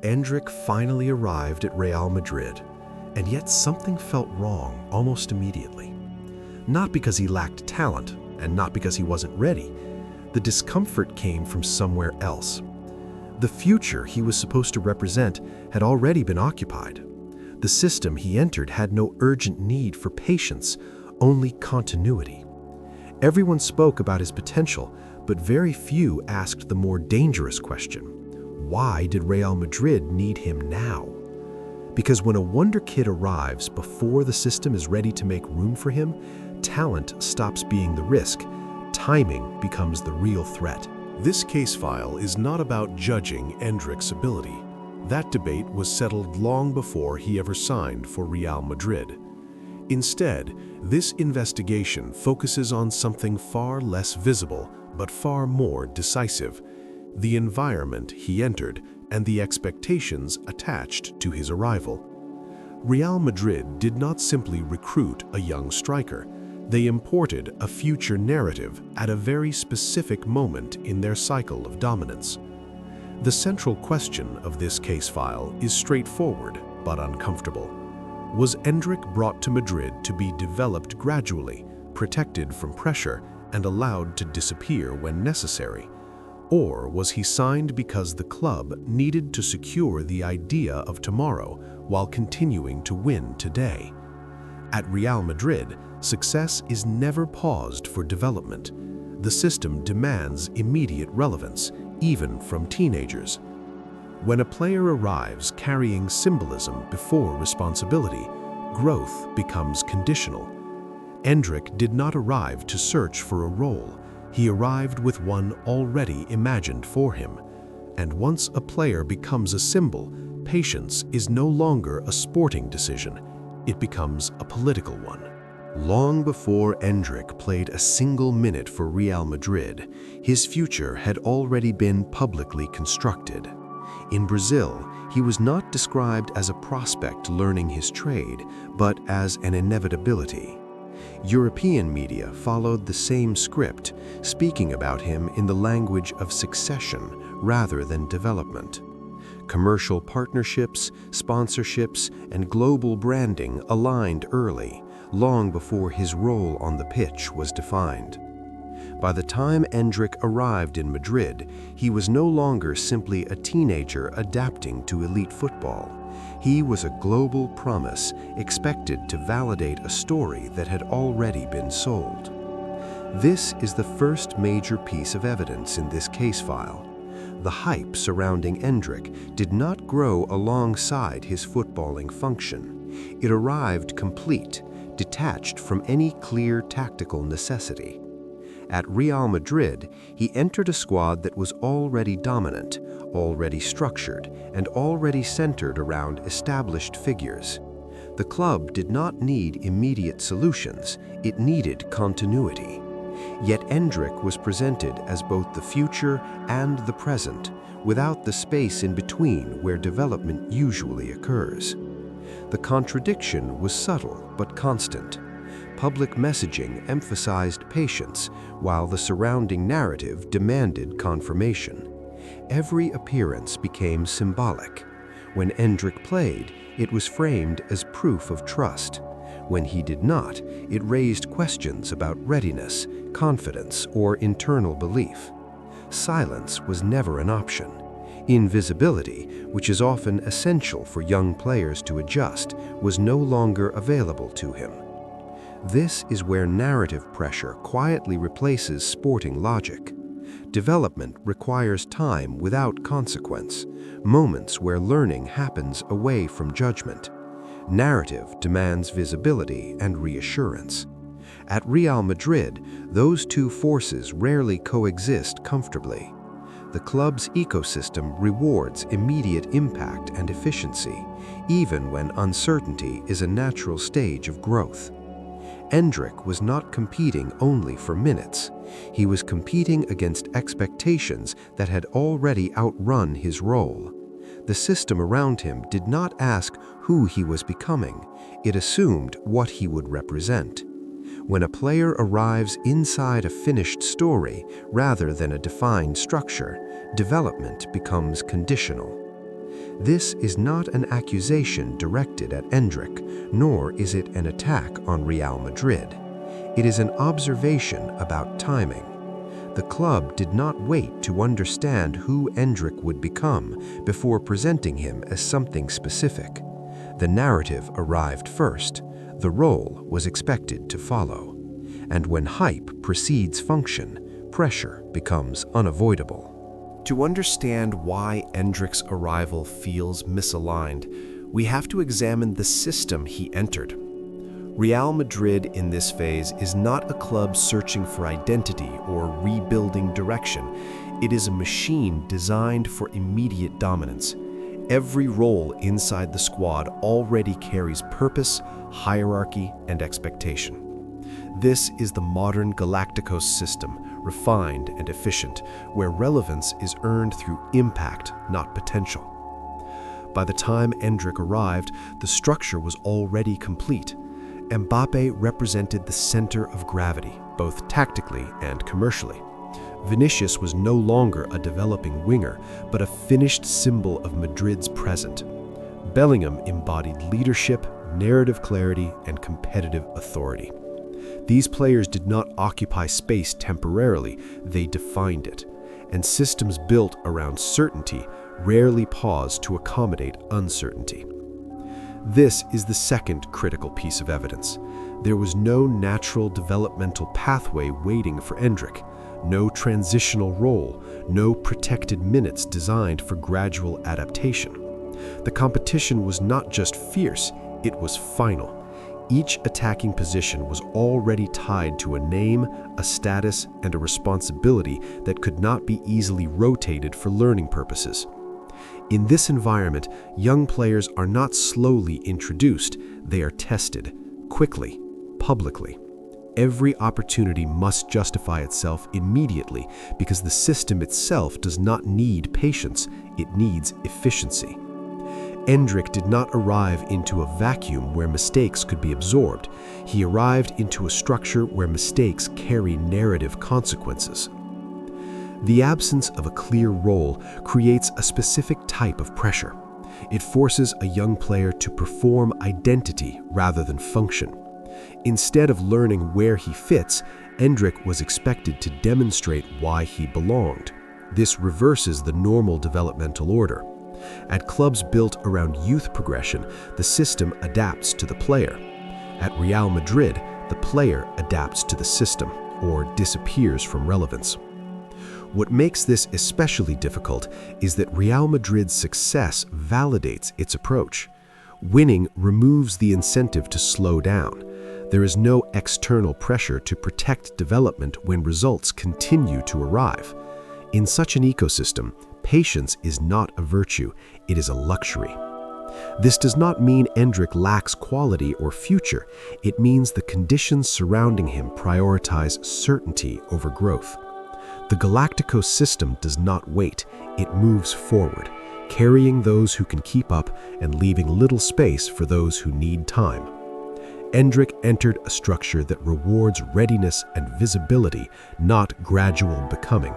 Endrick finally arrived at Real Madrid, and yet something felt wrong almost immediately. Not because he lacked talent, and not because he wasn't ready. The discomfort came from somewhere else. The future he was supposed to represent had already been occupied. The system he entered had no urgent need for patience, only continuity. Everyone spoke about his potential, but very few asked the more dangerous question: why did Real Madrid need him now? Because when a wonder kid arrives before the system is ready to make room for him, talent stops being the risk. Timing becomes the real threat. This case file is not about judging Endrick's ability. That debate was settled long before he ever signed for Real Madrid. Instead, this investigation focuses on something far less visible, but far more decisive: the environment he entered and the expectations attached to his arrival. Real Madrid did not simply recruit a young striker. They imported a future narrative at a very specific moment in their cycle of dominance. The central question of this case file is straightforward but uncomfortable. Was Endrick brought to Madrid to be developed gradually, protected from pressure, and allowed to disappear when necessary? Or was he signed because the club needed to secure the idea of tomorrow while continuing to win today? At Real Madrid, success is never paused for development. The system demands immediate relevance, even from teenagers. When a player arrives carrying symbolism before responsibility, growth becomes conditional. Endrick did not arrive to search for a role. He arrived with one already imagined for him. And once a player becomes a symbol, patience is no longer a sporting decision. It becomes a political one. Long before Endrick played a single minute for Real Madrid, his future had already been publicly constructed. In Brazil, he was not described as a prospect learning his trade, but as an inevitability. European media followed the same script, speaking about him in the language of succession rather than development. Commercial partnerships, sponsorships, and global branding aligned early, long before his role on the pitch was defined. By the time Endrick arrived in Madrid, he was no longer simply a teenager adapting to elite football. He was a global promise, expected to validate a story that had already been sold. This is the first major piece of evidence in this case file. The hype surrounding Endrick did not grow alongside his footballing function. It arrived complete, detached from any clear tactical necessity. At Real Madrid, he entered a squad that was already dominant, already structured, and already centered around established figures. The club did not need immediate solutions, it needed continuity. Yet Endrick was presented as both the future and the present, without the space in between where development usually occurs. The contradiction was subtle but constant. Public messaging emphasized patience, while the surrounding narrative demanded confirmation. Every appearance became symbolic. When Endrick played, it was framed as proof of trust. When he did not, it raised questions about readiness, confidence, or internal belief. Silence was never an option. Invisibility, which is often essential for young players to adjust, was no longer available to him. This is where narrative pressure quietly replaces sporting logic. Development requires time without consequence, moments where learning happens away from judgment. Narrative demands visibility and reassurance. At Real Madrid, those two forces rarely coexist comfortably. The club's ecosystem rewards immediate impact and efficiency, even when uncertainty is a natural stage of growth. Endrick was not competing only for minutes. He was competing against expectations that had already outrun his role. The system around him did not ask who he was becoming. It assumed what he would represent. When a player arrives inside a finished story rather than a defined structure, development becomes conditional. This is not an accusation directed at Endrick, nor is it an attack on Real Madrid. It is an observation about timing. The club did not wait to understand who Endrick would become before presenting him as something specific. The narrative arrived first. The role was expected to follow. And when hype precedes function, pressure becomes unavoidable. To understand why Endrick's arrival feels misaligned, we have to examine the system he entered. Real Madrid in this phase is not a club searching for identity or rebuilding direction. It is a machine designed for immediate dominance. Every role inside the squad already carries purpose, hierarchy, and expectation. This is the modern Galacticos system, refined and efficient, where relevance is earned through impact, not potential. By the time Endrick arrived, the structure was already complete. Mbappe represented the center of gravity, both tactically and commercially. Vinicius was no longer a developing winger, but a finished symbol of Madrid's present. Bellingham embodied leadership, narrative clarity, and competitive authority. These players did not occupy space temporarily, they defined it. And systems built around certainty rarely pause to accommodate uncertainty. This is the second critical piece of evidence. There was no natural developmental pathway waiting for Endrick, no transitional role, no protected minutes designed for gradual adaptation. The competition was not just fierce, it was final. Each attacking position was already tied to a name, a status, and a responsibility that could not be easily rotated for learning purposes. In this environment, young players are not slowly introduced, they are tested, quickly, publicly. Every opportunity must justify itself immediately because the system itself does not need patience, it needs efficiency. Endrick did not arrive into a vacuum where mistakes could be absorbed. He arrived into a structure where mistakes carry narrative consequences. The absence of a clear role creates a specific type of pressure. It forces a young player to perform identity rather than function. Instead of learning where he fits, Endrick was expected to demonstrate why he belonged. This reverses the normal developmental order. At clubs built around youth progression, the system adapts to the player. At Real Madrid, the player adapts to the system, or disappears from relevance. What makes this especially difficult is that Real Madrid's success validates its approach. Winning removes the incentive to slow down. There is no external pressure to protect development when results continue to arrive. In such an ecosystem, patience is not a virtue, it is a luxury. This does not mean Endrick lacks quality or future. It means the conditions surrounding him prioritize certainty over growth. The Galactico system does not wait, it moves forward, carrying those who can keep up and leaving little space for those who need time. Endrick entered a structure that rewards readiness and visibility, not gradual becoming.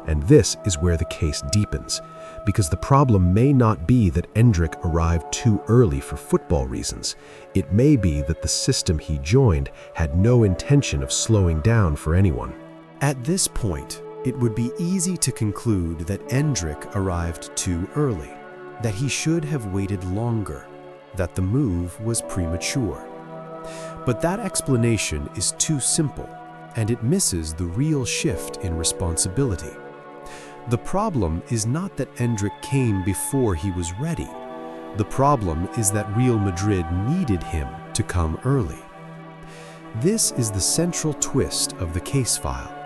And this is where the case deepens, because the problem may not be that Endrick arrived too early for football reasons. It may be that the system he joined had no intention of slowing down for anyone. At this point, it would be easy to conclude that Endrick arrived too early, that he should have waited longer, that the move was premature. But that explanation is too simple, and it misses the real shift in responsibility. The problem is not that Endrick came before he was ready. The problem is that Real Madrid needed him to come early. This is the central twist of the Casefile.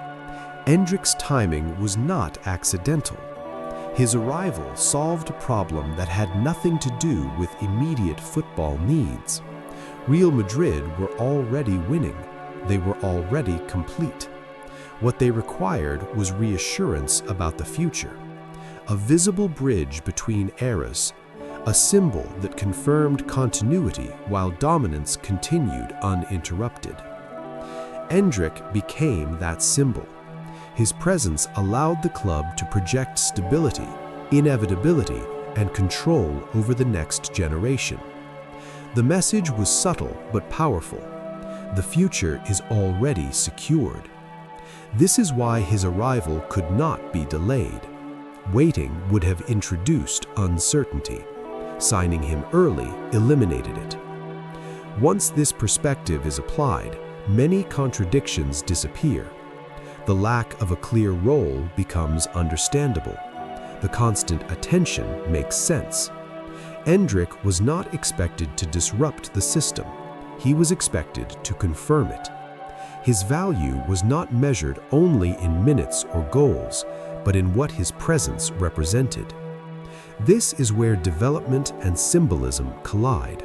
Endrick's timing was not accidental. His arrival solved a problem that had nothing to do with immediate football needs. Real Madrid were already winning. They were already complete. What they required was reassurance about the future, a visible bridge between eras, a symbol that confirmed continuity while dominance continued uninterrupted. Endrick became that symbol. His presence allowed the club to project stability, inevitability, and control over the next generation. The message was subtle but powerful. The future is already secured. This is why his arrival could not be delayed. Waiting would have introduced uncertainty. Signing him early eliminated it. Once this perspective is applied, many contradictions disappear. The lack of a clear role becomes understandable. The constant attention makes sense. Endrick was not expected to disrupt the system. He was expected to confirm it. His value was not measured only in minutes or goals, but in what his presence represented. This is where development and symbolism collide.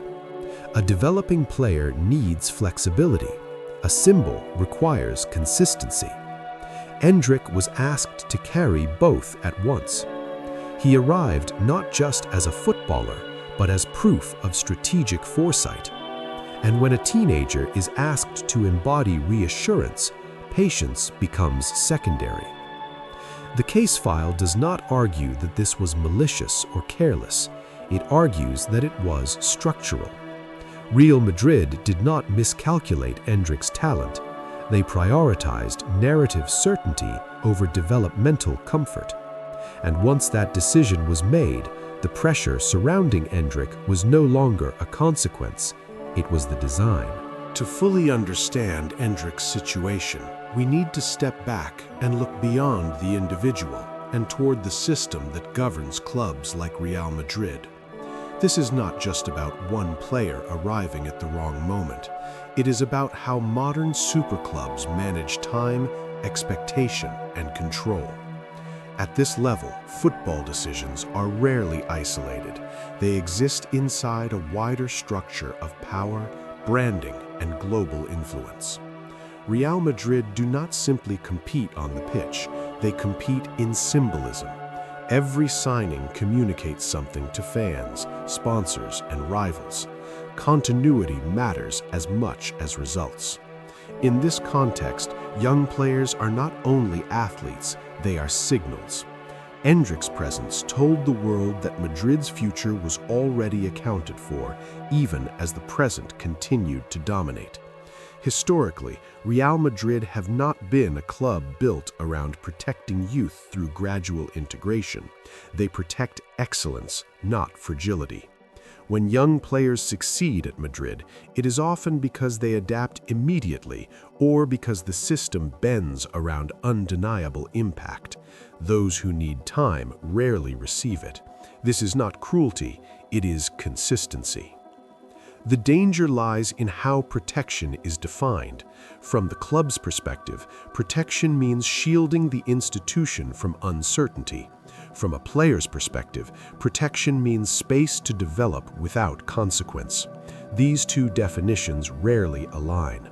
A developing player needs flexibility. A symbol requires consistency. Endrick was asked to carry both at once. He arrived not just as a footballer, but as proof of strategic foresight. And when a teenager is asked to embody reassurance, patience becomes secondary. The Casefile does not argue that this was malicious or careless. It argues that it was structural. Real Madrid did not miscalculate Endrick's talent. They prioritized narrative certainty over developmental comfort. And once that decision was made, the pressure surrounding Endrick was no longer a consequence. It was the design. To fully understand Endrick's situation, we need to step back and look beyond the individual and toward the system that governs clubs like Real Madrid. This is not just about one player arriving at the wrong moment. It is about how modern superclubs manage time, expectation, and control. At this level, football decisions are rarely isolated. They exist inside a wider structure of power, branding, and global influence. Real Madrid do not simply compete on the pitch, they compete in symbolism. Every signing communicates something to fans, sponsors, and rivals. Continuity matters as much as results. In this context, young players are not only athletes, they are signals. Endrick's presence told the world that Madrid's future was already accounted for, even as the present continued to dominate. Historically, Real Madrid have not been a club built around protecting youth through gradual integration. They protect excellence, not fragility. When young players succeed at Madrid, it is often because they adapt immediately or because the system bends around undeniable impact. Those who need time rarely receive it. This is not cruelty, it is consistency. The danger lies in how protection is defined. From the club's perspective, protection means shielding the institution from uncertainty. From a player's perspective, protection means space to develop without consequence. These two definitions rarely align.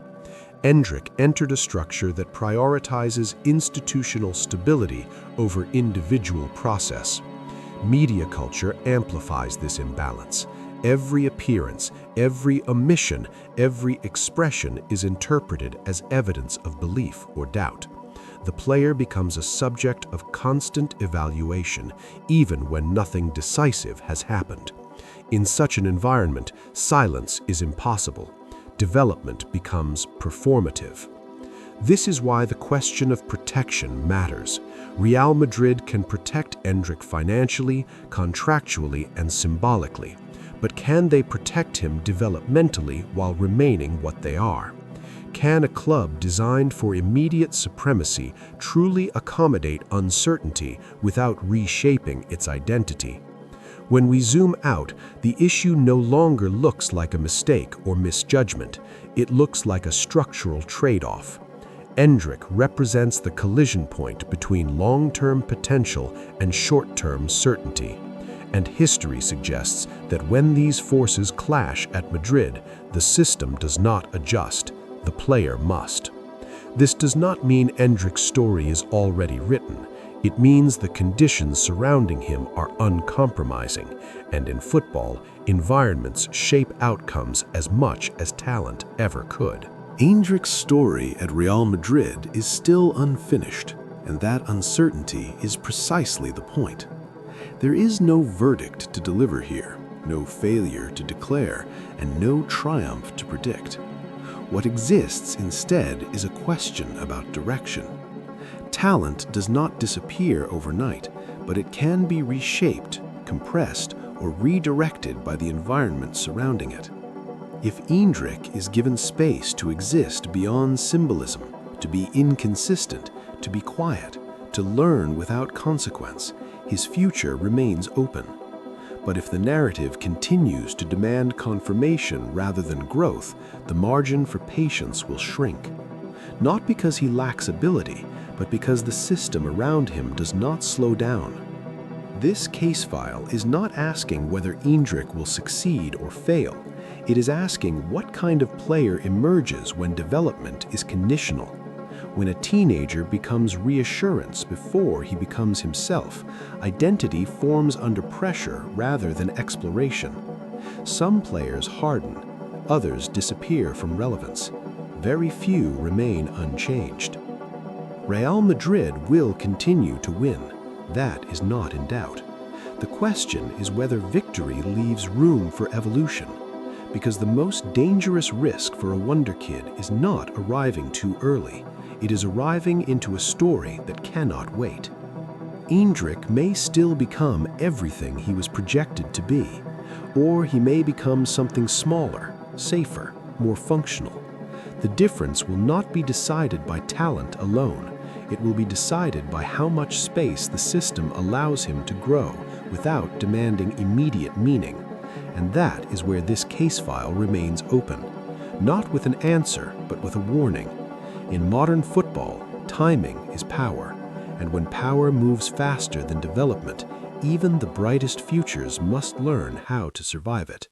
Endrick entered a structure that prioritizes institutional stability over individual process. Media culture amplifies this imbalance. Every appearance, every omission, every expression is interpreted as evidence of belief or doubt. The player becomes a subject of constant evaluation, even when nothing decisive has happened. In such an environment, silence is impossible. Development becomes performative. This is why the question of protection matters. Real Madrid can protect Endrick financially, contractually, and symbolically. But can they protect him developmentally while remaining what they are? Can a club designed for immediate supremacy truly accommodate uncertainty without reshaping its identity? When we zoom out, the issue no longer looks like a mistake or misjudgment. It looks like a structural trade-off. Endrick represents the collision point between long-term potential and short-term certainty. And history suggests that when these forces clash at Madrid, the system does not adjust, the player must. This does not mean Endrick's story is already written. It means the conditions surrounding him are uncompromising, and in football, environments shape outcomes as much as talent ever could. Endrick's story at Real Madrid is still unfinished, and that uncertainty is precisely the point. There is no verdict to deliver here, no failure to declare, and no triumph to predict. What exists instead is a question about direction. Talent does not disappear overnight, but it can be reshaped, compressed, or redirected by the environment surrounding it. If Endrick is given space to exist beyond symbolism, to be inconsistent, to be quiet, to learn without consequence, his future remains open. But if the narrative continues to demand confirmation rather than growth, the margin for patience will shrink. Not because he lacks ability, but because the system around him does not slow down. This case file is not asking whether Endrick will succeed or fail. It is asking what kind of player emerges when development is conditional. When a teenager becomes reassurance before he becomes himself, identity forms under pressure rather than exploration. Some players harden, others disappear from relevance. Very few remain unchanged. Real Madrid will continue to win. That is not in doubt. The question is whether victory leaves room for evolution, because the most dangerous risk for a wonderkid is not arriving too early. It is arriving into a story that cannot wait. Endrick may still become everything he was projected to be, or he may become something smaller, safer, more functional. The difference will not be decided by talent alone. It will be decided by how much space the system allows him to grow without demanding immediate meaning. And that is where this case file remains open, not with an answer, but with a warning. In modern football, timing is power, and when power moves faster than development, even the brightest futures must learn how to survive it.